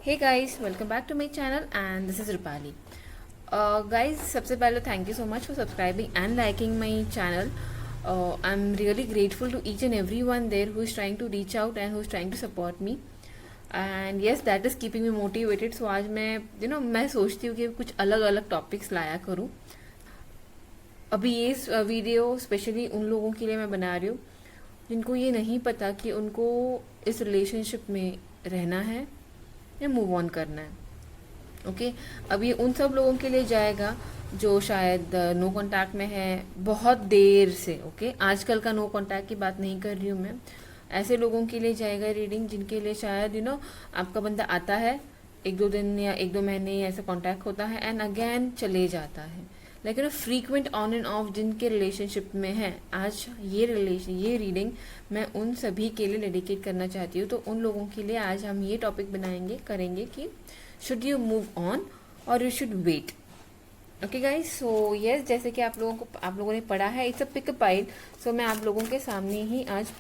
Hey guys, welcome back to my channel and this is Rupali. Guys, सबसे पहले thank you so much for subscribing and liking my channel. I am really grateful to each and every one there who is trying to reach out and who is trying to support me and yes that is keeping me motivated. So आज मैं सोचती हूँ कि कुछ अलग अलग topics लाया करूँ। अभी ये वीडियो स्पेशली उन लोगों के लिए मैं बना रही हूँ जिनको ये नहीं पता कि उनको इस रिलेशनशिप में रहना है या मूव ऑन करना है। ओके, अब ये उन सब लोगों के लिए जाएगा जो शायद नो कांटेक्ट में है बहुत देर से। ओके, आजकल का नो कांटेक्ट की बात नहीं कर रही हूँ मैं। ऐसे लोगों के लिए जाएगा रीडिंग जिनके लिए शायद आपका बंदा आता है, एक दो दिन या एक दो महीने ऐसा कांटेक्ट होता है एंड अगेन चले जाता है। लेकिन फ्रीक्वेंट ऑन एंड ऑफ जिनके रिलेशनशिप में है, आज ये रीडिंग मैं उन सभी के लिए डेडिकेट करना चाहती हूँ। तो उन लोगों के लिए आज हम ये टॉपिक करेंगे कि शुड यू मूव ऑन और you should wait. Okay guys, so yes, जैसे कि आप लोगों ने पढ़ा है, it's a pick pile. So मैं आप लोगों के सामने ही आज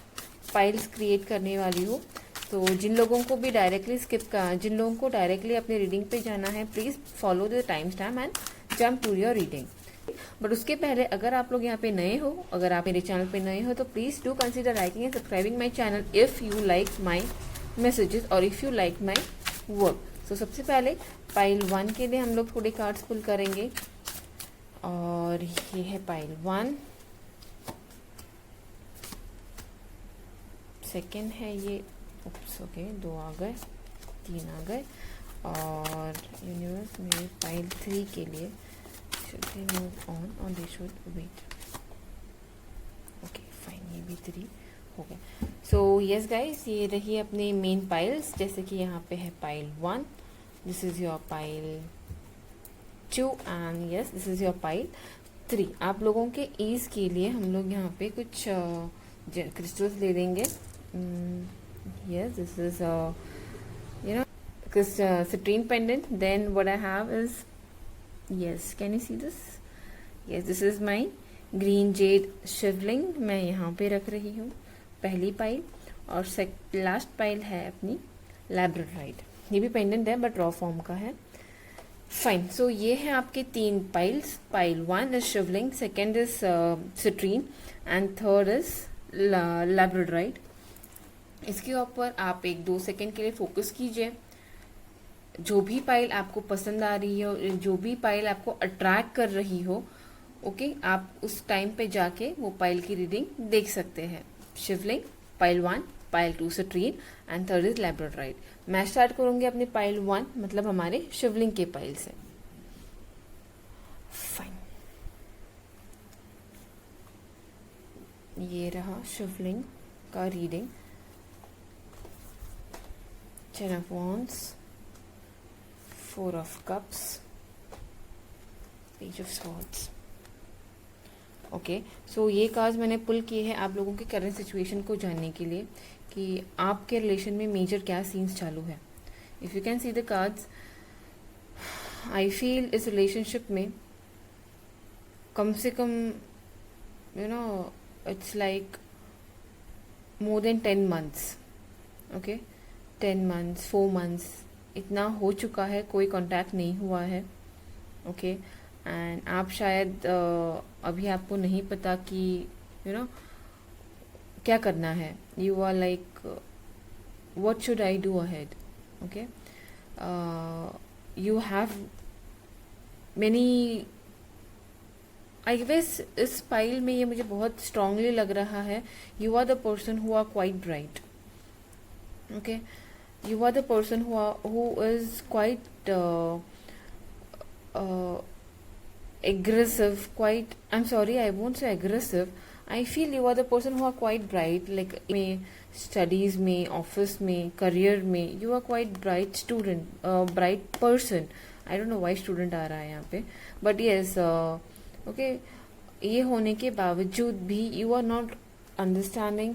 पाइल्स क्रिएट करने वाली हूँ। तो जिन लोगों को जिन लोगों को डायरेक्टली अपनी रीडिंग पे जाना है, please follow the time stamp and jump to your reading. But उसके पहले अगर आप लोग यहाँ पे नए हो, अगर आप मेरे चैनल पे नए हो, तो please do consider liking and subscribing my channel if you like my messages और if you like my work. So सबसे पहले पाइल 1 के लिए हम लोग थोड़े कार्ड्स पुल करेंगे और ये है पाइल 1। सेकेंड है ये, ओके, 2 आ गए, 3 आ गए। और यूनिवर्स मेरे पाइल 3 के लिए should they move on or they should wait? Okay, fine, ये भी 3 हो गए। सो यस गाइस, ये रही अपनी मेन पाइल्स। जैसे कि यहाँ पे है pile 1, this is your pile 2 and yes this is your pile 3। आप लोगों के ईज के लिए हम लोग यहाँ पे कुछ क्रिस्टल्स ले लेंगे। Yes, this is citrine pendant. Then what I have is, yes, can you see this? Yes, this is my green jade शिवलिंग। मैं यहाँ पे रख रही हूँ पहली पाइल। और लास्ट पाइल है अपनी लैब्राडोराइट। ये भी पेंडेंट है बट रॉ फॉर्म का है। फाइन, सो ये है आपके 3 piles. Pile 1 is Shivling, second is citrine and third is labradorite. इसके ऊपर आप 1-2 सेकेंड के लिए फोकस कीजिए। जो भी पाइल आपको पसंद आ रही हो, जो भी पाइल आपको अट्रैक्ट कर रही हो, ओके, आप उस टाइम पे जाके वो पाइल की रीडिंग देख सकते हैं। Shivling, pile 1, pile 2 citrine and third is labradorite. मैं स्टार्ट करूंगी अपने पाइल 1, मतलब हमारे शिवलिंग के पाइल से। फाइन, ये रहा शिवलिंग का reading. 10 of Wands, 4 of Cups, Page of Swords। Okay, so ये कार्ड्स मैंने पुल किए हैं आप लोगों के करंट सिचुएशन को जानने के लिए कि आपके रिलेशन में मेजर क्या सीन्स चालू है। If you can see the cards, I feel इस रिलेशनशिप में कम से come it's like more than 10 months. Okay, 10 months, 4 months इतना हो चुका है, कोई कांटेक्ट नहीं हुआ है। ओके, एंड आप शायद अभी आपको नहीं पता कि क्या करना है। You are like what should I do ahead. Okay, you have many, I guess this pile में ये मुझे बहुत स्ट्रांगली लग रहा है, you are the person who are quite bright. Okay, you are the person who is quite aggressive, quite, I'm sorry, I won't say aggressive, I feel you are the person who are quite bright, like में studies में, office में, career में, you are quite bright student, bright person। I don't know why student आ रहा है यहाँ पे, but yes, okay, ये होने के बावजूद भी you are not understanding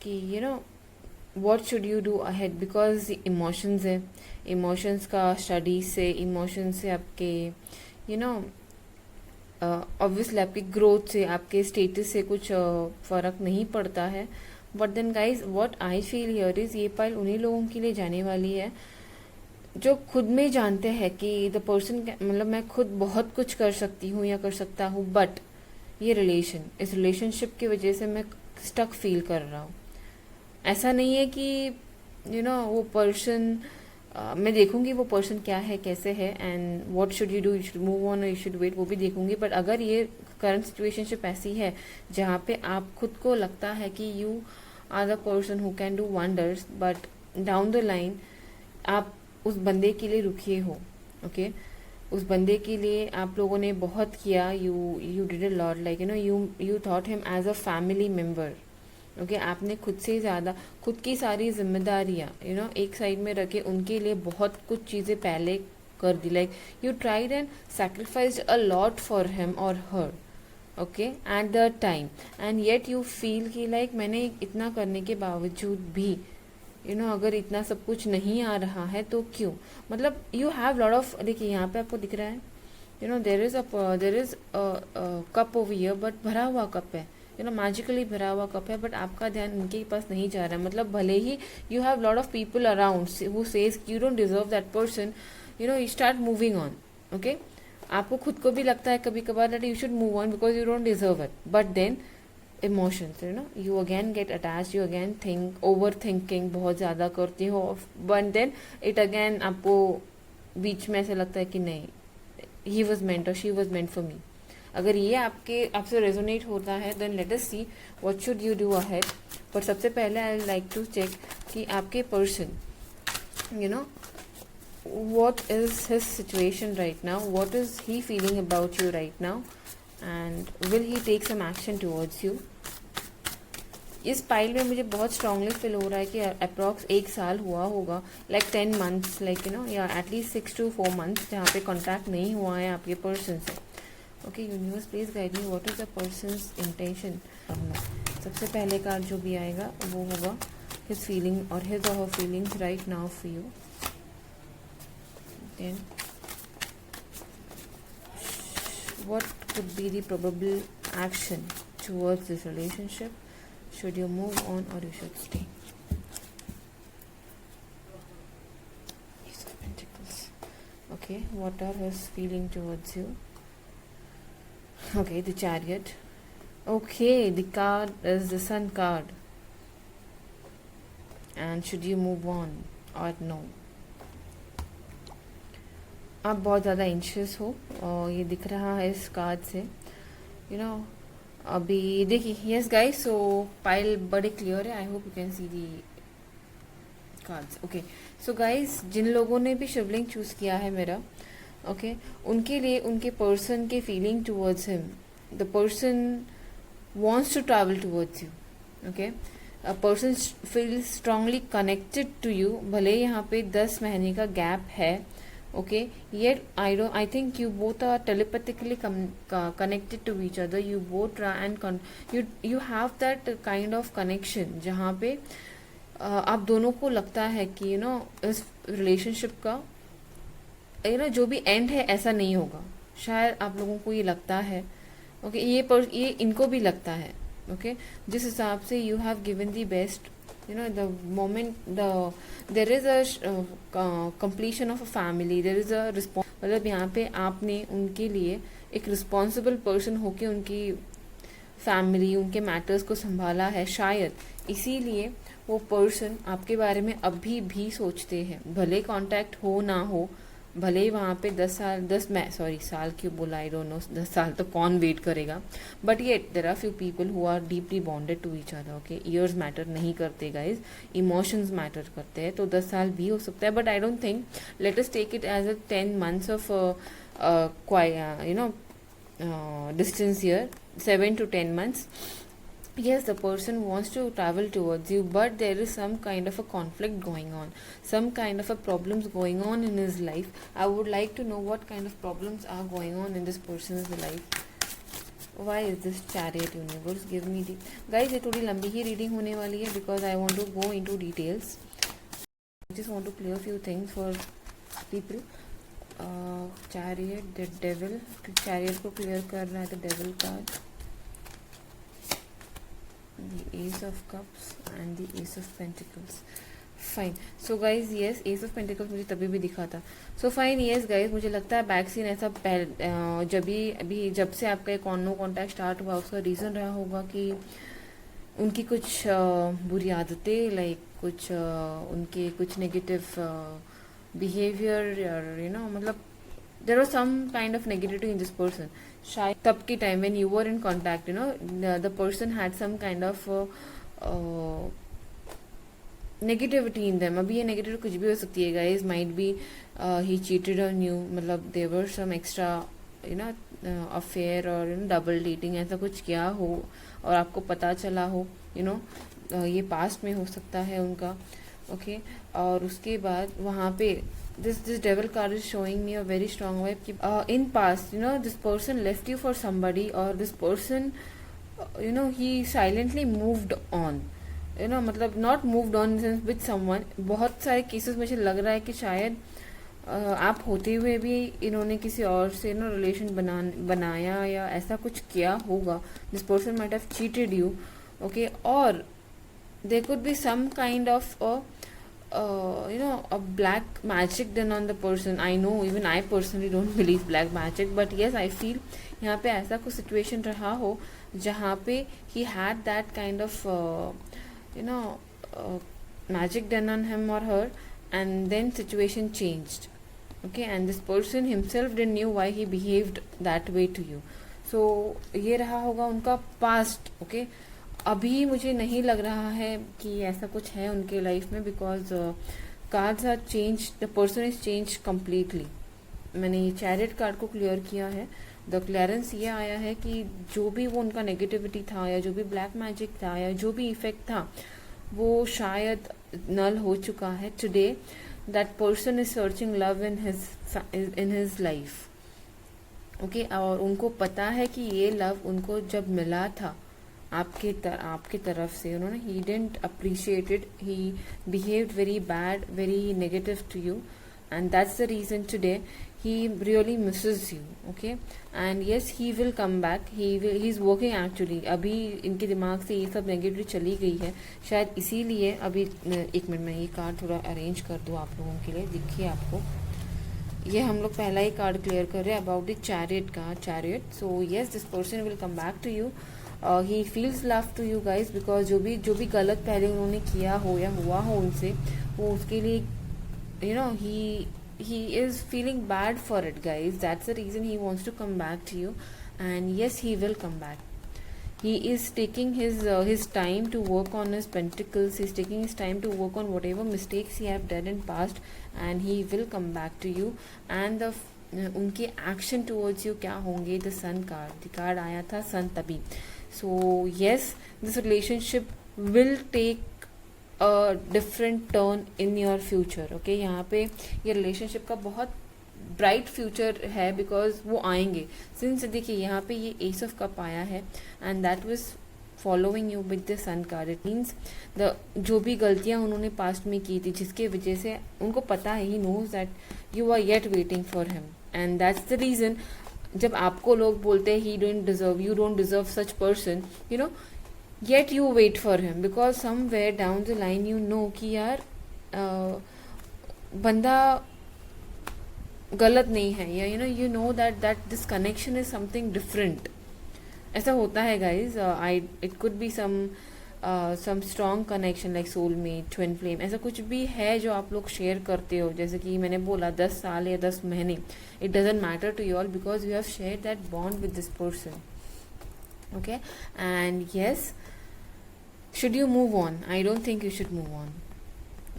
कि what should you do ahead, because emotions है। इमोशंस का स्टडी से, इमोशंस से आपके ऑब्वियसली आपकी ग्रोथ से, आपके स्टेटस से कुछ फ़र्क नहीं पड़ता है। But then guys, what I feel here is, ये पाइल उन्हीं लोगों के लिए जाने वाली है जो खुद में जानते हैं कि द पर्सन, मतलब मैं खुद बहुत कुछ कर सकती हूँ या कर सकता हूँ, बट ये इस रिलेशनशिप की वजह से मैं स्टक फील कर रहा हूँ। ऐसा नहीं है कि वो पर्सन, मैं देखूंगी वो पर्सन क्या है, कैसे है, and what should you do, you should move on और यू शुड वेट, वो भी देखूंगी। बट अगर ये करंट सिचुएशनशिप ऐसी है जहाँ पे आप खुद को लगता है कि you are the person who can do wonders, but down the line आप उस बंदे के लिए रुकिए हो, ओके उस बंदे के लिए आप लोगों ने बहुत किया, you did a lot, like you thought him as a family member, okay आपने खुद से ज़्यादा खुद की सारी जिम्मेदारियाँ एक साइड में रखे, उनके लिए बहुत कुछ चीज़ें पहले कर दी, like you tried and sacrificed a lot for him और her, okay at the time, and yet you feel कि लाइक मैंने इतना करने के बावजूद भी अगर इतना सब कुछ नहीं आ रहा है तो क्यों, मतलब यू हैव लॉट ऑफ, देखिए यहाँ पे आपको दिख रहा है there is cup over here, but भरा हुआ कप है, मैजिकली भरा हुआ कप है, बट आपका ध्यान उनके पास नहीं जा रहा है। मतलब भले ही you have lot of people around who says you don't deserve that person, you start moving on, okay आपको खुद को भी लगता है कभी कभार that you should move on because you don't deserve it, but then emotions you again get attached, you again think, overthinking बहुत ज़्यादा करती हो, but then it again आपको बीच में ऐसा लगता है कि नहीं, he was meant or she was meant for me। अगर ये आपसे रेजोनेट होता है then let us see what should you do ahead। पर सबसे पहले I like to check कि आपके person what is his situation right now, what is he feeling about you right now, and will he take some action towards you। इस pile में मुझे बहुत strongly feel हो रहा है कि अप्रॉक्स 1 साल हुआ होगा, लाइक 10 मंथ्स, लाइक या एटलीस्ट 6 to 4 months जहाँ पे कॉन्टैक्ट नहीं हुआ है आपके पर्सन से। Okay universe please guide me what is the persons intention. सबसे पहले कार्ड जो भी आएगा वो होगा हिज फीलिंग और हिज और her feelings right now for you. Then what could be the probable action towards this relationship, should you move on or you should stay। Ace of Pentacles, okay what are his feeling towards you, okay the Chariot, okay the card is the Sun card, and should you move on or no। आप बहुत ज़्यादा anxious हो और ये दिख रहा है इस कार्ड से, अभी देखिए यस गाइस, सो पाइल बड़े क्लियर है, I hope you can see the cards. Okay so guys, जिन लोगों ने भी शिवलिंग चूज किया है मेरा, ओके उनके लिए उनके पर्सन के feeling towards him, the person wants to travel towards you, okay a person feels strongly connected to you, भले यहाँ पे 10 महीने का गैप है, okay yet I think you both are telepathically connected to each other, you both try and you have that kind of connection जहाँ पे आप दोनों को लगता है कि इस रिलेशनशिप का जो भी एंड है ऐसा नहीं होगा, शायद आप लोगों को ये लगता है, ओके ये इनको भी लगता है, ओके जिस हिसाब से you have given the best, the moment there is a completion of a family, there is a मतलब यहाँ पे आपने उनके लिए एक रिस्पॉन्सिबल पर्सन होके उनकी फैमिली, उनके मैटर्स को संभाला है, शायद इसीलिए वो पर्सन आपके बारे में अभी भी सोचते हैं, भले कांटेक्ट हो ना हो, भले ही वहाँ पे 10 साल क्यों बोला, आई डोंट नो 10 साल तो कौन वेट करेगा, but yet there are few people who are deeply bonded to each other, okay years matter नहीं करते गाइज, इमोशंस मैटर करते हैं, तो 10 साल भी हो सकता है, but I don't think, let us take it as a 10 months of distance here, 7 to 10 months। Yes, the person wants to travel towards you, but there is some kind of a conflict going on, some kind of a problems going on in his life। I would like to know what kind of problems are going on in this person's life। Why is this Chariot? Universe give me the guys, ये थोड़ी लंबी ही reading होने वाली है because I want to go into details। I just want to clear few things for people। Chariot, the Devil, Chariot को clear करना है, the Devil card, the Ace of Cups and the Ace of Pentacles। Fine. So guys yes, S of pentacles मुझे तभी भी दिखा था. So fine yes guys, मुझे लगता है बैक सीन ऐसा जब से आपका एक नो कॉन्टैक्ट स्टार्ट हुआ, उसका रीज़न रहा होगा कि उनकी कुछ बुरी आदतें, लाइक कुछ उनके कुछ नेगेटिव बिहेवियर, या मतलब there was some kind of negativity in this person. शायद तब के time when you were in contact, the person had some kind of negativity in them. अभी ये negativity कुछ भी हो सकती है guys. Might be he cheated on you, मतलब there were some extra affair और double dating, ऐसा कुछ किया हो और आपको पता चला हो, ये पास्ट में हो सकता है उनका. ओके और उसके बाद वहाँ पे this devil card is showing me a very strong vibe कि in past this person left you for somebody, or this person he silently moved on, मतलब not moved on with someone. बहुत सारे cases मुझे लग रहा है कि शायद आप होते हुए भी इन्होंने किसी और से रिलेशन बनाया या ऐसा कुछ किया होगा. This person might have cheated you. Okay और there could be some kind of a black magic done on the person. I know even I personally don't believe black magic, but yes I feel यहाँ पे ऐसा कुछ situation रहा हो जहाँ पे he had that kind of magic done on him or her, and then situation changed. Okay, and this person himself didn't knew why he behaved that way to you. So ये रहा होगा उनका past. Okay, अभी मुझे नहीं लग रहा है कि ऐसा कुछ है उनके लाइफ में, because cards are change, the person is change completely. मैंने ये चैरिट कार्ड को क्लियर किया है. द क्लियरेंस ये आया है कि जो भी वो उनका नेगेटिविटी था या जो भी ब्लैक मैजिक था या जो भी इफेक्ट था वो शायद नल हो चुका है. Today that person is searching love in his life. Okay और उनको पता है कि ये लव उनको जब मिला था आपके तरफ से, उन्होंने he didn't appreciate it, he behaved very bad, very negative to you, and that's the reason today he really misses you. Okay, and yes he will come back, he's working actually. अभी इनके दिमाग से ये सब negative चली गई है शायद, इसीलिए अभी एक मिनट में ये कार्ड थोड़ा अरेंज कर दूँ आप लोगों के लिए. देखिए आपको ये हम लोग पहला ही कार्ड क्लियर कर रहे हैं अबाउट द चैरिट का. Chariot. So yes this person will come back to you. He feels love to you guys, because जो भी गलत पहले उन्होंने किया हो या हुआ हो उनसे, वो उसके लिए he is feeling bad for it guys. That's the reason he wants to come back to you, and yes he will come back. He is taking his time to work on his pentacles. He's taking his time to work on whatever mistakes he have done in past, and he will come back to you. And उनके action towards you क्या होंगे. The sun card आया था, सन तभी. So yes, this relationship will take a different turn in your future. Okay, यहाँ पे ये relationship का बहुत bright future है, because वो आएंगे. Since देखिए यहाँ पे ये Ace of Cup आया है, and that was following you with the Sun card. It means जो भी गलतियाँ उन्होंने past में की थी, जिसके वजह से उनको पता है, he knows that you are yet waiting for him, and that's the reason जब आपको लोग बोलते हैं you don't deserve such person, yet you wait for him, because somewhere down the line you know कि यार बंदा गलत नहीं है, या you know that this connection is something different. ऐसा होता है guys. It could be some strong connection like soulmate, twin flame, ऐसा कुछ भी है जो आप लोग शेयर करते हो. जैसे कि मैंने बोला 10 साल या 10 महीने, it doesn't matter to you all, because you have shared that bond with this person. Okay, and yes, should you move on? I don't think you should move on.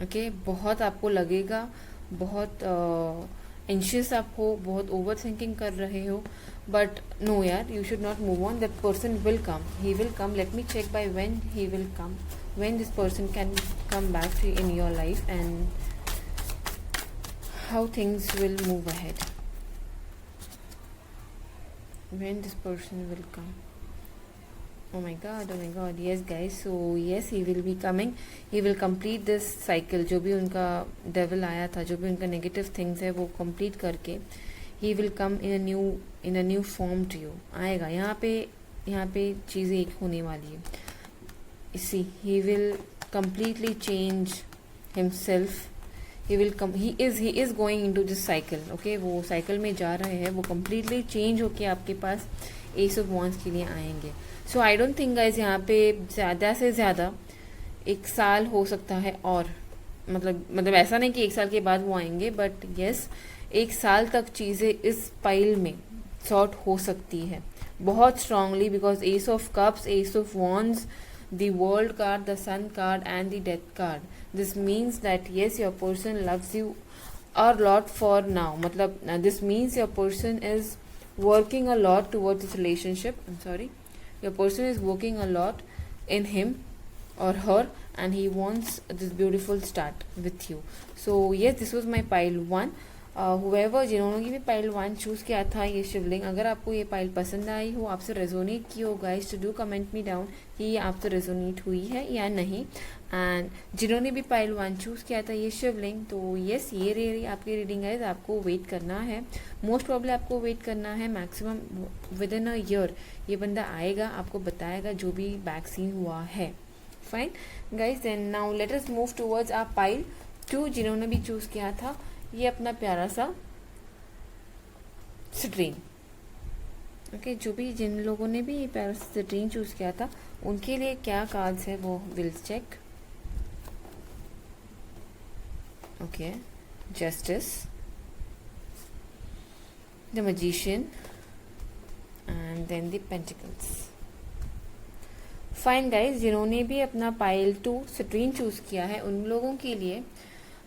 Okay, बहुत आपको लगेगा, बहुत एंशियस आप हो, बहुत over thinking कर रहे हो, but no yaar, you should not move on. That person will come, he will come. Let me check by when he will come, when this person can come back to in your life, and how things will move ahead, when this person will come. Oh my god, yes guys. So yes, he will be coming, he will complete this cycle. जो भी उनका devil आया था, जो भी उनका negative things है, वो complete करके he will come in a new form to you. आएगा यहाँ पे चीज़ें एक होने वाली है. See, he will completely change himself. He is going into this cycle. Okay, वो साइकिल में जा रहे हैं, वो completely चेंज होके आपके पास एस ऑफ वॉन्ड्स के लिए आएंगे. सो आई डोंट थिंक गाइज यहाँ पे ज़्यादा से ज़्यादा 1 साल हो सकता है. और मतलब ऐसा नहीं कि 1 साल के बाद वो आएंगे, बट येस 1 साल तक चीज़ें इस पाइल में सॉर्ट हो सकती है बहुत strongly, because S of cups, S of wands, the world card, the sun card and the death card. This means that yes, your person loves you a lot for now. मतलब this means your person is working a lot towards this relationship. I'm sorry. Your person is working a lot in him or her and he wants this beautiful start with you. So yes, this was my pile 1. Whoever जिन्होंने भी pile 1 choose किया था ये शिवलिंग, अगर आपको ये pile पसंद आई हो, आपसे रेजोनेट की हो गाइस, तो डू कमेंट मी डाउन कि ये आपसे रेजोनेट हुई है या नहीं. एंड जिन्होंने भी पाइल 1 चूज़ किया था ये शिवलिंग, तो येस ये रही आपकी रीडिंग गाइस. आपको वेट करना है, मोस्ट प्रॉब्ली आपको वेट करना है maximum with in a year. ये बंदा आएगा, आपको बताएगा जो भी बैक सीन हुआ है. Fine guys, then now let us move towards our pile 2. जिन्होंने भी चूज़ किया था ये अपना प्यारा सा सिट्रीन. ओके, जो भी जिन लोगों ने भी ये प्यारा सा सिट्रीन चूज किया था उनके लिए क्या कार्ड्स है वो will check. Okay, justice, the magician and then the pentacles. Fine guys, जिन्होंने भी अपना पाइल 2 सिट्रीन चूज किया है उन लोगों के लिए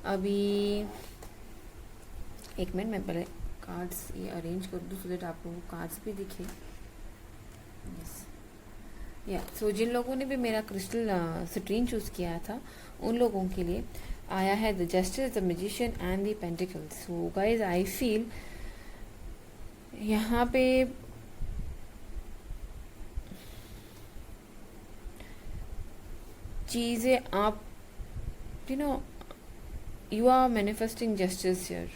अभी 1 मिनट मैं पहले कार्ड्स ये अरेंज कर दूँ सो दैट आपको वो कार्ड्स भी दिखे. यस या सो जिन लोगों ने भी मेरा क्रिस्टल सिट्रीन चूज़ किया था उन लोगों के लिए आया है the justice, the magician and the pentacles. So guys I feel यहाँ पे चीज़ें आप you are manifesting justice here.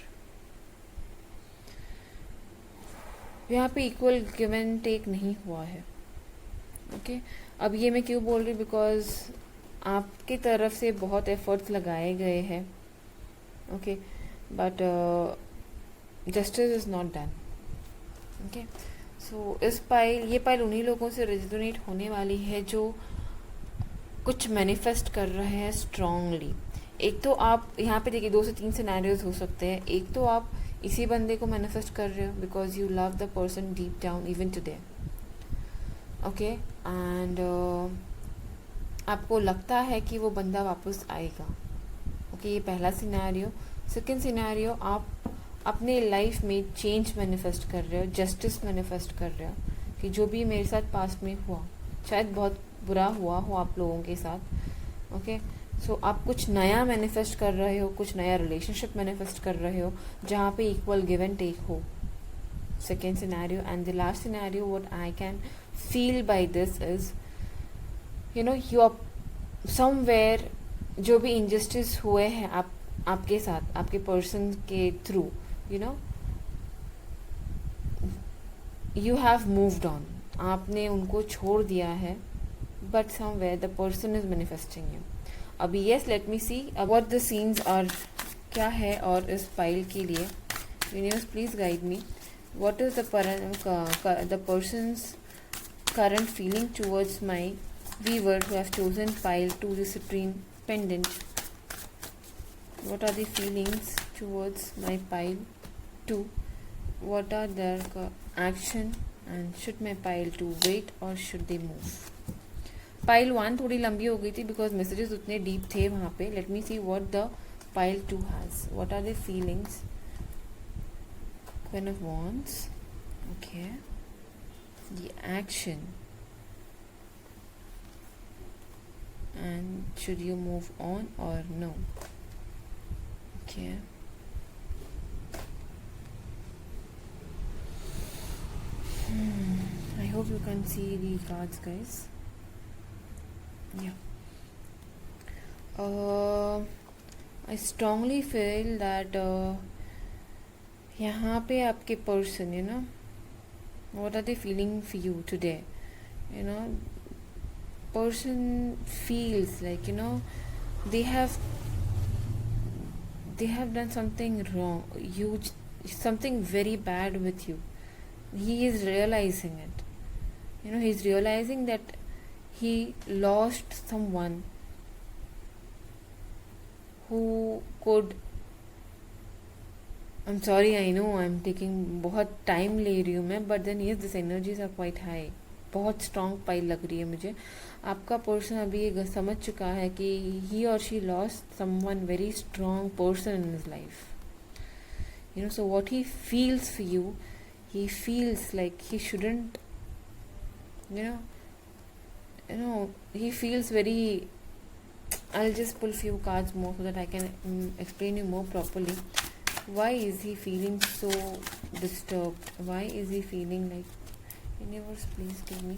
यहाँ पे इक्वल गिव एंड टेक नहीं हुआ है. ओके, अब ये मैं क्यों बोल रही हूँ, बिकॉज आपकी तरफ से बहुत एफर्ट्स लगाए गए हैं. Okay, but justice is not done. Okay, so ये पाइल उन्हीं लोगों से रेजोनेट होने वाली है जो कुछ मैनिफेस्ट कर रहे हैं स्ट्रांगली. एक तो आप यहाँ पे देखिए 2 से 3 सिनेरियोज हो सकते हैं. एक तो आप इसी बंदे को मैनिफेस्ट कर रहे हो because you love the person deep down even today. Okay, and आपको लगता है कि वो बंदा वापस आएगा. ओके, ये पहला सिनेरियो. सेकंड सिनेरियो, आप अपने लाइफ में चेंज मैनिफेस्ट कर रहे हो, जस्टिस मैनिफेस्ट कर रहे हो कि जो भी मेरे साथ पास्ट में हुआ शायद बहुत बुरा हुआ हो आप लोगों के साथ. ओके, सो आप कुछ नया मैनिफेस्ट कर रहे हो, कुछ नया रिलेशनशिप मैनिफेस्ट कर रहे हो जहाँ पे इक्वल गिव एंड टेक हो. Second scenario. And the last scenario what I can feel by this is you are somewhere जो भी इनजस्टिस हुए हैं आपके साथ, आपके पर्सन के थ्रू, यू हैव मूव्ड ऑन. आपने उनको छोड़ दिया है, but somewhere the person is manifesting you. अभी yes, let me see what the scenes are, क्या है और इस पाइल के लिए. Universe please guide me. What is the person's current feeling towards my viewer who have chosen pile 2 the citrine pendant? What are the feelings towards my pile 2? What are their action and should my pile 2 wait or should they move? Pile 1 थोड़ी लंबी हो गई थी because messages उतने deep थे वहाँ पे. Let me see what the pile 2 has. What are the feelings? Queen of wands. Okay, the action and should you move on or no. Okay, I hope you can see the cards guys. Yeah, I strongly feel that यहाँ पे आपके person what are they feeling for you today? Person feels like they have they have done something wrong, huge, something very bad with you. He is realizing it. He's realizing that he lost someone who could. I'm sorry, I know I'm taking बहुत time ले रही हूँ मैं, but then yes this energies are quite high. बहुत strong pile लग रही है मुझे. आपका पर्सन अभी ये समझ चुका है कि ही और she lost someone very strong person in his life. So what he feels for you, he feels like he shouldn't, he feels very. I'll just pull few cards more so that I can explain you more properly. Why is he feeling so disturbed? Why is he feeling like, universe, please give me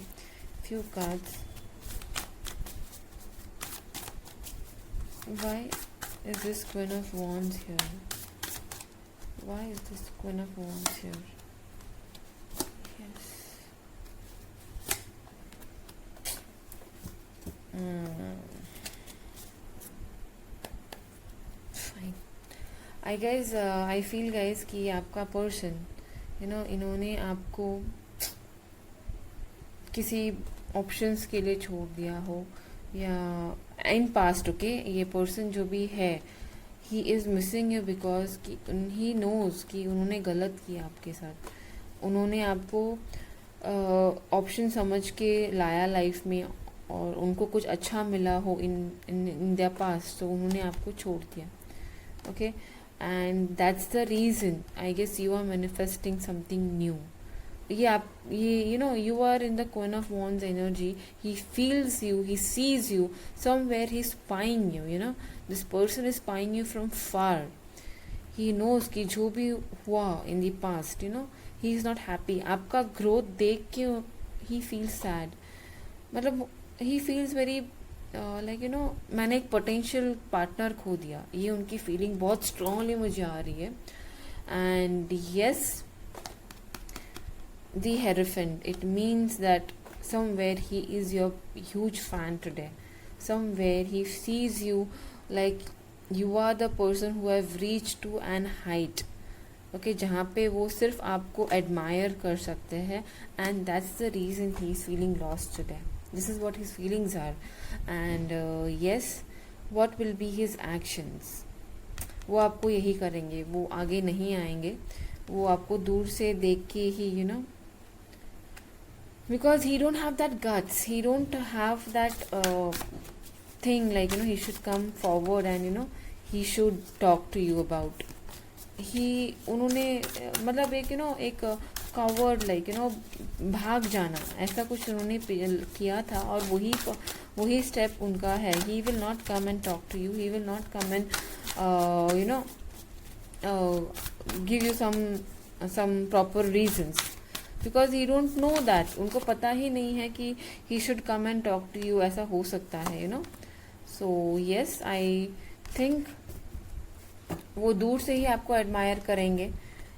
few cards. Why is this Queen of Wands here? Why is this Queen of Wands here? Yes. Fine. I feel guys कि आपका person इन्होंने आपको किसी options के लिए छोड़ दिया हो, या इन पास्ट. ओके, ये पर्सन जो भी है, he is missing you because he knows कि उन्होंने गलत किया आपके साथ. उन्होंने आपको ऑप्शन समझ के लाया लाइफ में, और उनको कुछ अच्छा मिला हो इन देयर पास्ट, तो उन्होंने आपको छोड़ दिया. Okay, and that's the reason I guess you are manifesting something new. ये आप ये you are in the Queen of Wands energy. He feels you, he sees you somewhere. He's spying you. This person is spying you from far. He knows कि जो भी हुआ in the past, he is not happy. आपका growth देख के he feels sad. मतलब he feels very like मैंने एक potential partner खो दिया. ये उनकी feeling बहुत strongly मुझे आ रही है. And yes, the Hierophant, it means that somewhere he is your huge fan today. Somewhere he sees you like you are the person who have reached to an height. Okay, जहाँ पे वो सिर्फ आपको admire कर सकते हैं, and that's the reason he is feeling lost today. This is what his feelings are. And yes, what will be his actions? वो आपको यही करेंगे, वो आगे नहीं आएंगे. वो आपको दूर से देख के ही because he don't have that guts, he don't have that thing like he should come forward and he should talk to you about. उन्होंने मतलब एक कवर्ड लाइक भाग जाना, ऐसा कुछ उन्होंने किया था, और वही स्टेप उनका है. He will not come and talk to you, he will not come and give you some proper reasons, because he don't know that. उनको पता ही नहीं है कि he should come and talk to you. ऐसा हो सकता है सो येस, आई थिंक वो दूर से ही आपको एडमायर करेंगे.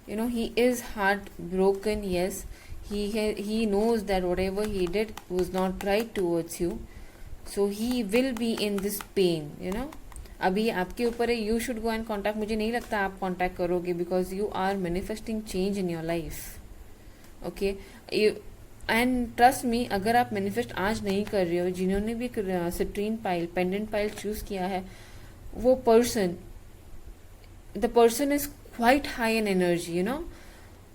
He is heart broken. Yes, he knows that whatever he did was not right towards you, so he will be in this pain. अभी आपके ऊपर है. You should go and contact. मुझे नहीं लगता आप कॉन्टैक्ट करोगे, because you are manifesting change in your life. Okay, and trust me, अगर आप मैनिफेस्ट आज नहीं कर रहे हो, जिन्होंने भी citrine pile, pendant pile choose किया है, वो person, the person is quite high in energy.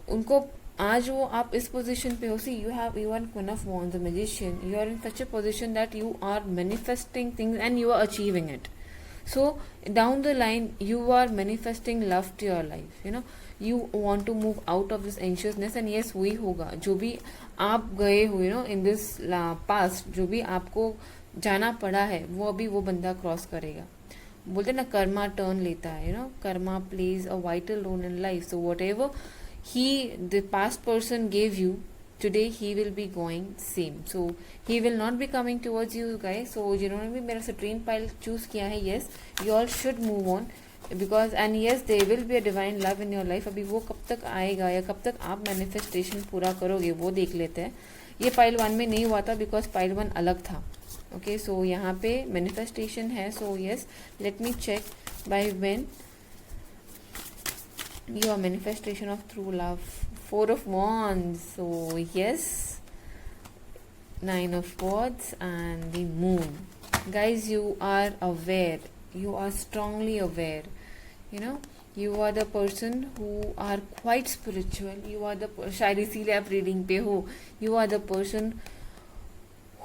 उनको आज वो आप इस पोजीशन पे हो. See you are queen of wands, the magician. You are in such a position that you are manifesting things and you are achieving it. So down the line, you are manifesting love to your life. You want to move out of this anxiousness, and yes, वही होगा. जो भी आप गए हुए in this past, जो भी आपको जाना पड़ा है, वो अभी वो बंदा क्रॉस करेगा. बोलते ना कर्मा टर्न लेता है. Karma plays a vital role in life. So whatever the past person gave you, today he will be going same. So he will not be coming towards you guys. So जिन्होंने भी मेरा citrine pile choose किया है, yes, you all should move on, because and yes, there will be a divine love in your life. अभी वो कब तक आएगा या कब तक आप मैनिफेस्टेशन पूरा करोगे, वो देख लेते हैं. ये पाइल 1 में नहीं हुआ था, बिकॉज पाइल 1 अलग था. ओके, सो यहाँ पे मैनिफेस्टेशन है. So yes, let me check by when You are manifestation of true love. Four of Wands. So yes, Nine of Swords and the Moon. Guys, you are aware. You are strongly aware. You know, you are the person who are quite spiritual. You are the शायद इसीलिए आप reading पे हो. You are the person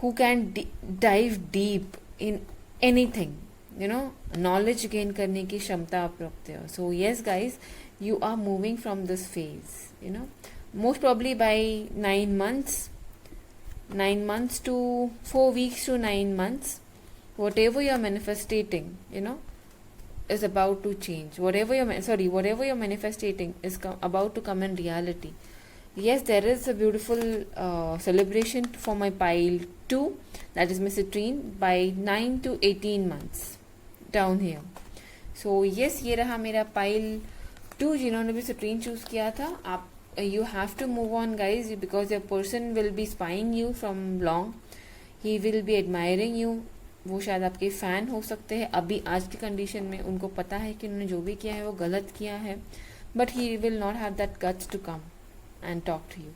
who can dive deep in anything. You know, knowledge gain करने की क्षमता आप रखते हो. So yes, guys, you are moving from this phase. You know, most probably by 9 months to 4 weeks to 9 months, whatever you are manifesting, you know, is about to change. Whatever you're manifesting is about to come in reality. Yes, there is a beautiful celebration for my pile 2, that is Miss Citrine, by 9 to 18 months down here. So yes, ये रहा मेरा pile 2. जिन्होंने भी Citrine choose किया था, आप you have to move on, guys, because your person will be spying you from long. He will be admiring you. वो शायद आपके फ़ैन हो सकते हैं. अभी आज की कंडीशन में उनको पता है कि उन्होंने जो भी किया है वो गलत किया है, but he will not have that guts to come and talk to you.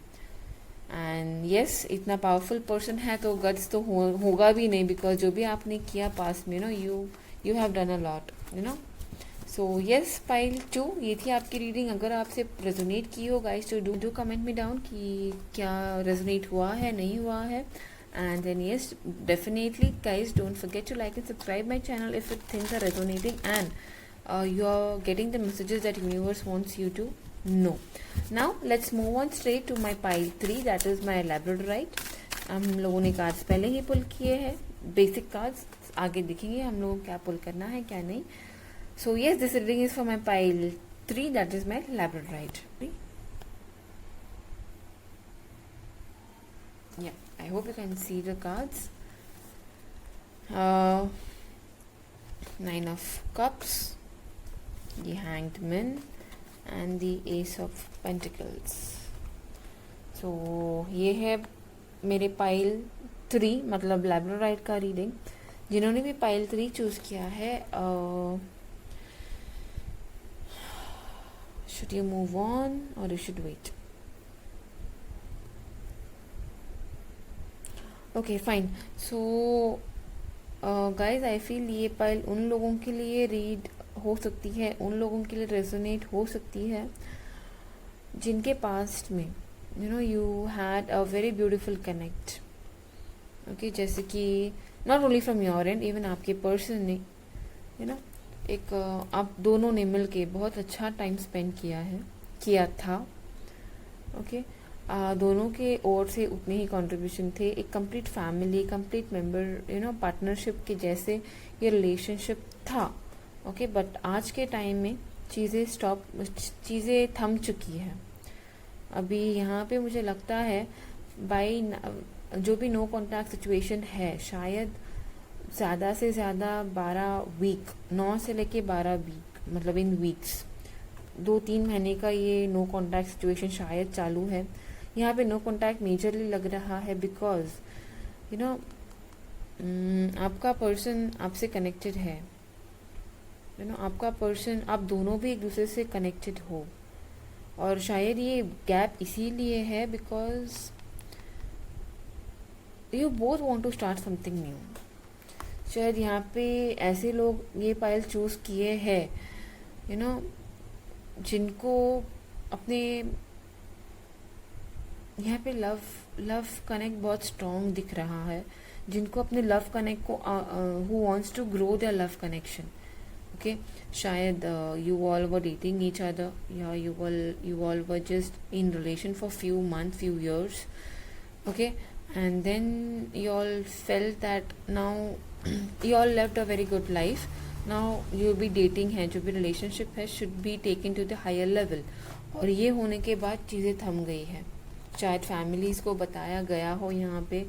And yes, इतना पावरफुल पर्सन है तो गट्स तो होगा भी नहीं, बिकॉज जो भी आपने किया पास में, you have done a lot, you know. So yes, pile 2, ये थी आपकी रीडिंग. अगर आपसे रेजोनेट की हो गाइस, तो डू कमेंट मी डाउन कि क्या रेजोनेट हुआ है, नहीं हुआ है. And then yes, definitely guys, don't forget to like and subscribe my channel if things are resonating and you are getting the messages that universe wants you to know. Now let's move on straight to my pile 3, that is my labradorite. हम लोगों ने cards पहले ही पुल किए हैं, basic cards. आगे दिखेंगे हम लोगों को क्या पुल करना है क्या नहीं. So yes, this reading is for my pile 3, that is my labradorite. Yeah, I hope you can see the cards. 9 of Cups, the Hanged Man, and the Ace of Pentacles. So ये है मेरे pile 3, मतलब labradorite का reading. जिन्होंने भी pile 3 choose किया है, should you move on or you should wait? Okay fine. So guys, I feel ये पाइल उन लोगों के लिए रीड हो सकती है, उन लोगों के लिए रेजोनेट हो सकती है जिनके पास्ट में you had a very beautiful connect. Okay, जैसे कि not only from your and, even आपके पर्सन ने एक आप दोनों ने मिल के बहुत अच्छा टाइम स्पेंड किया था. ओके, दोनों के ओर से उतने ही कंट्रीब्यूशन थे. एक complete family, complete member, partnership के जैसे ये रिलेशनशिप था. ओके, बट आज के टाइम में चीज़ें थम चुकी है. अभी यहाँ पे मुझे लगता है जो भी नो कॉन्टैक्ट सिचुएशन है, शायद ज़्यादा से ज़्यादा 12 वीक, 9 से लेके 12 वीक, मतलब इन वीक्स 2-3 महीने का ये नो कॉन्टैक्ट सिचुएशन शायद चालू है. यहाँ पे नो कॉन्टैक्ट मेजरली लग रहा है बिकॉज आपका पर्सन आपसे कनेक्टेड है. आपका पर्सन, आप दोनों भी एक दूसरे से कनेक्टेड हो, और शायद ये गैप इसीलिए है because you both want to start something new. शायद यहाँ पे ऐसे लोग ये पाइल चूज किए हैं जिनको अपने यहाँ पे लव कनेक्ट बहुत स्ट्रॉन्ग दिख रहा है, जिनको अपने लव कनेक्ट को who wants to grow their love connection. Okay, शायद you all were dating each other, yeah, you all were just in relation for few months, few years. Okay, and then you all felt that now you all lived a very good life. Now you be dating है, जो भी relationship है should be taken to the higher level. और ये होने के बाद चीज़ें थम गई है. शायद फैमिलीज़ को बताया गया हो यहाँ पे,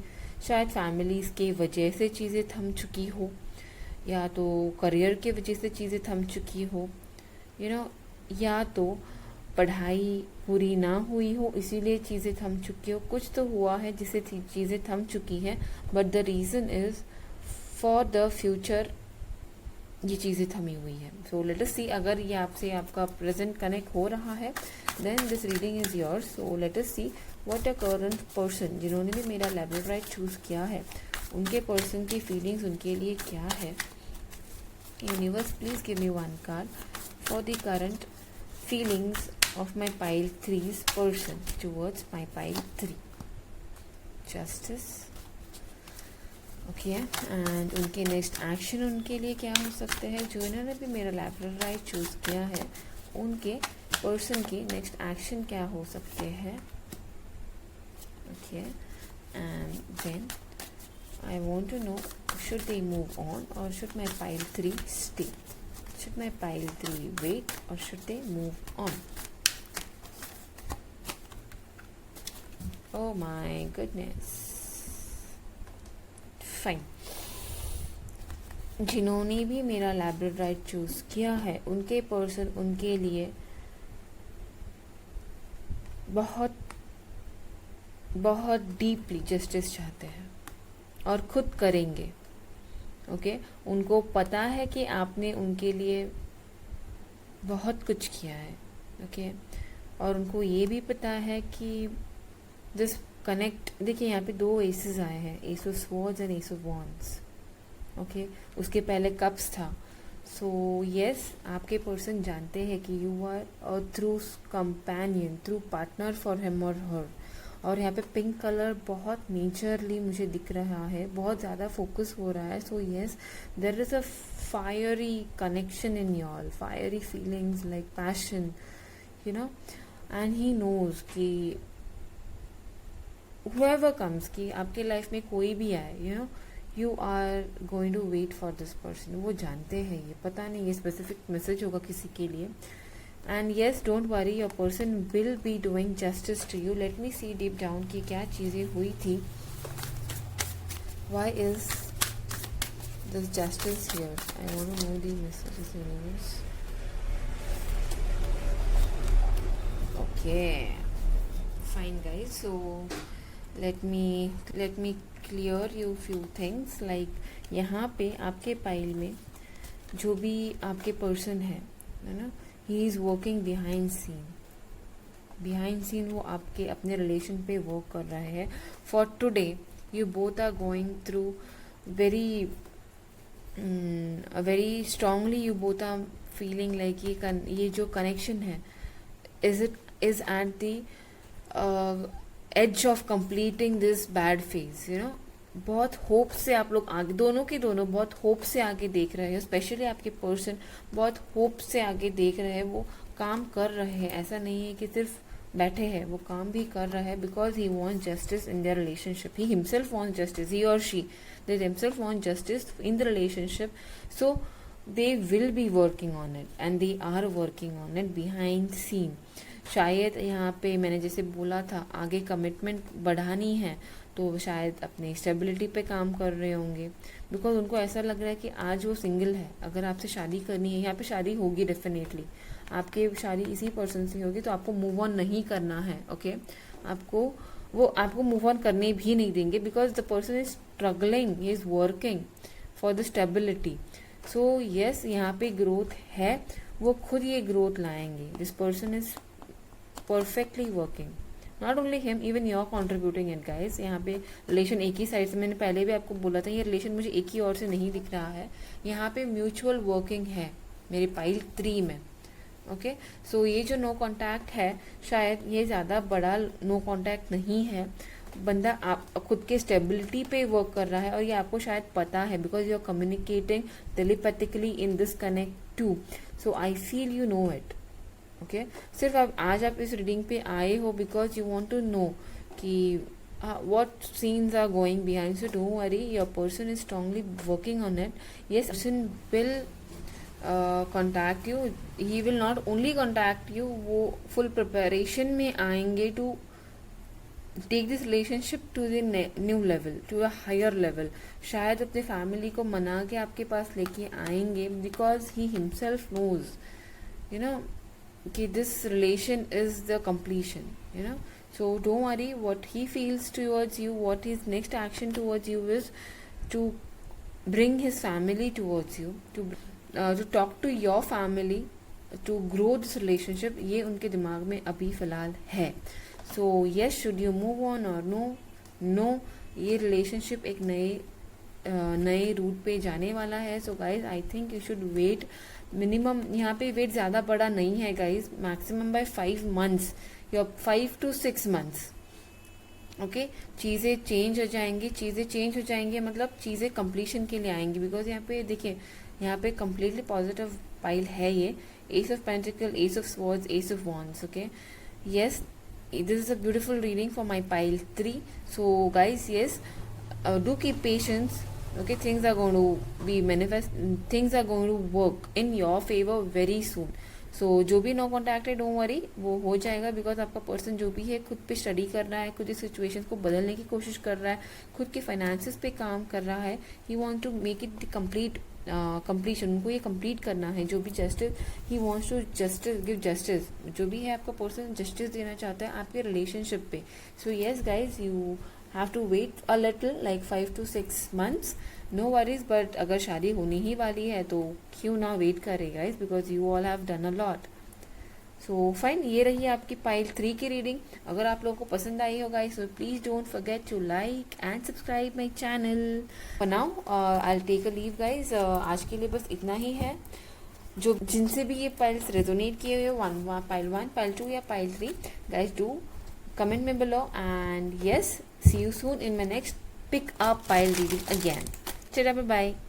शायद फैमिलीज़ के वजह से चीज़ें थम चुकी हो, या तो करियर के वजह से चीज़ें थम चुकी हो, या तो पढ़ाई पूरी ना हुई हो इसीलिए चीज़ें थम चुकी हो. कुछ तो हुआ है जिससे चीज़ें थम चुकी हैं, but the reason is for the future ये चीज़ें थमी हुई है. सो लेट अस सी, अगर ये आपसे आपका प्रेजेंट कनेक्ट हो रहा है then this reading is yours. So let us see what a current person, जिन्होंने भी मेरा लैब्राडोराइट चूज़ किया है, उनके पर्सन की फीलिंग्स उनके लिए क्या है. Universe please give me one card for the current feelings of my pile 3's person towards my pile 3. Justice. Okay and उनके नेक्स्ट एक्शन उनके लिए क्या हो सकते हैं. जो इन्होंने भी मेरा लैब्राडोराइट चूज़ किया है, उनके पर्सन की नेक्स्ट एक्शन क्या हो सकते हैं. Okay and then I want to know, should they move on और should my pile 3 stay. Should my pile 3 wait or should they move on? Oh my goodness. Fine. जिन्होंने भी मेरा labradorite choose किया है, उनके पर्सन उनके लिए बहुत बहुत डीपली जस्टिस चाहते हैं और खुद करेंगे. ओके उनको पता है कि आपने उनके लिए बहुत कुछ किया है. ओके और उनको ये भी पता है कि दिस कनेक्ट, देखिए यहाँ पे 2 एसेस आए हैं, S of swords and S of wands. Okay उसके पहले कप्स था. सो यस आपके पर्सन जानते हैं कि you are a true companion, true partner for him और हर. और यहाँ पे पिंक कलर बहुत नेचरली मुझे दिख रहा है, बहुत ज़्यादा फोकस हो रहा है. So yes there is a fiery connection in your, fiery feelings like passion, you know. And he knows कि whoever comes, कि आपके लाइफ में कोई भी आए, you know you are going to wait for this person. वो जानते हैं, ये पता नहीं ये स्पेसिफिक मैसेज होगा किसी के लिए. And yes, don't worry, your person will be doing justice to you. Let me see deep down कि क्या चीज़ें हुई थी. Why is this justice here? I want to know the messages, universe. Okay, fine guys. So let me clear you few things. Like यहाँ पे आपके pile में जो भी आपके पर्सन है ना, he is working behind scene. Behind scene वो आपके अपने रिलेशन पे वर्क कर रहे हैं. For today you both are going through very strongly, you both are feeling like ये जो कनेक्शन है is at the edge of completing this bad phase. You know बहुत होप से आप लोग आगे, दोनों के दोनों बहुत होप से आगे देख रहे हैं. स्पेशली आपके पर्सन बहुत होप से आगे देख रहे हैं. वो काम कर रहे हैं, ऐसा नहीं है कि सिर्फ बैठे हैं, वो काम भी कर रहा है. Because he wants justice in their relationship. He himself wants justice, he और she they himself want justice in the relationship. So they will be working on it and they are working on it behind scene. शायद यहाँ पे मैंने जैसे बोला था, आगे commitment बढ़ानी है तो शायद अपने स्टेबिलिटी पे काम कर रहे होंगे. बिकॉज उनको ऐसा लग रहा है कि आज वो सिंगल है. अगर आपसे शादी करनी है, यहाँ पे शादी होगी डेफिनेटली, आपकी शादी इसी पर्सन से होगी, तो आपको मूव ऑन नहीं करना है. ओके आपको मूव ऑन करने भी नहीं देंगे. Because the person is struggling, he is working for the stability. So yes यहाँ पे ग्रोथ है, वो खुद ये ग्रोथ लाएंगे. This person is perfectly working. Not only him, even you are contributing it guys. यहाँ पे रिलेशन एक ही साइड से, मैंने पहले भी आपको बोला था, ये रिलेशन मुझे एक ही ओर से नहीं दिख रहा है. यहाँ पे म्यूचुअल वर्किंग है मेरे पाइल 3 में. ओके सो ये जो नो कॉन्टैक्ट है, शायद ये ज़्यादा बड़ा नो कॉन्टैक्ट नहीं है. बंदा आप खुद के स्टेबिलिटी पे वर्क कर रहा है और ये आपको शायद पता है. Because you are communicating telepathically in this connect too. So I feel you know it. Okay सिर्फ आज आप इस रीडिंग पे आए हो because you want to know कि what scenes are going behind. So don't worry, your person is strongly working on it. Yes, person will contact you. He will not only contact you, वो full preparation में आएंगे to take this relationship to the new level, to a higher level. शायद अपने family को मना के आपके पास लेके आएंगे because he himself knows, you know, कि this relation is the completion, you know. So don't worry, what he feels towards you, what his next action towards you is to bring his family towards you, to to talk to your family to grow this relationship, ये उनके दिमाग में अभी फ़िलहाल है. So yes, should you move on और no? No, ये relationship एक नए रूट पे जाने वाला है. So guys I think you should wait. Minimum यहाँ पे वेट ज़्यादा बड़ा नहीं है गाइज, मैक्सिमम बाय 5 months या 5 to 6 months. ओके, चीज़ें चेंज हो जाएंगी मतलब चीज़ें कंप्लीशन के लिए आएंगी. बिकॉज यहाँ पे देखिए, यहाँ पे कम्प्लीटली पॉजिटिव पाइल है ये. S of pentacle, S of swords, S of wands. Okay, yes, this is a beautiful reading for my pile 3. So guys, yes, do keep patience. Okay, things are going to be manifest, things are going to work in your favor very soon. सो जो भी no contact है, don't worry, वो हो जाएगा. Because आपका person जो भी है खुद पे स्टडी कर रहा है, खुद इस सिचुएशन को बदलने की कोशिश कर रहा है, खुद के फाइनेंसेस पे काम कर रहा है. He want to make it completion. उनको ये कंप्लीट करना है. जो भी justice he wants to give justice. जो भी है आपका पर्सन जस्टिस देना चाहता है आपके रिलेशनशिप पे. So yes guys, you have to wait a little, like 5 to 6 months. No worries. But अगर शादी होने ही वाली है तो क्यों ना वेट करे guys, because you all have done a lot. So fine, ये रही आपकी पाइल 3 की रीडिंग. अगर आप लोगों को पसंद आई हो guys, so please don't forget to like and subscribe my channel. For now I will take a leave guys. आज के लिए बस इतना ही है. जो जिनसे भी ये पाइल्स रेजोनेट किए हुए, पाइल 1, पाइल 2 या pile 3, guys do comment me below. And yes, see you soon in my next pick up pile reading again. Bye bye.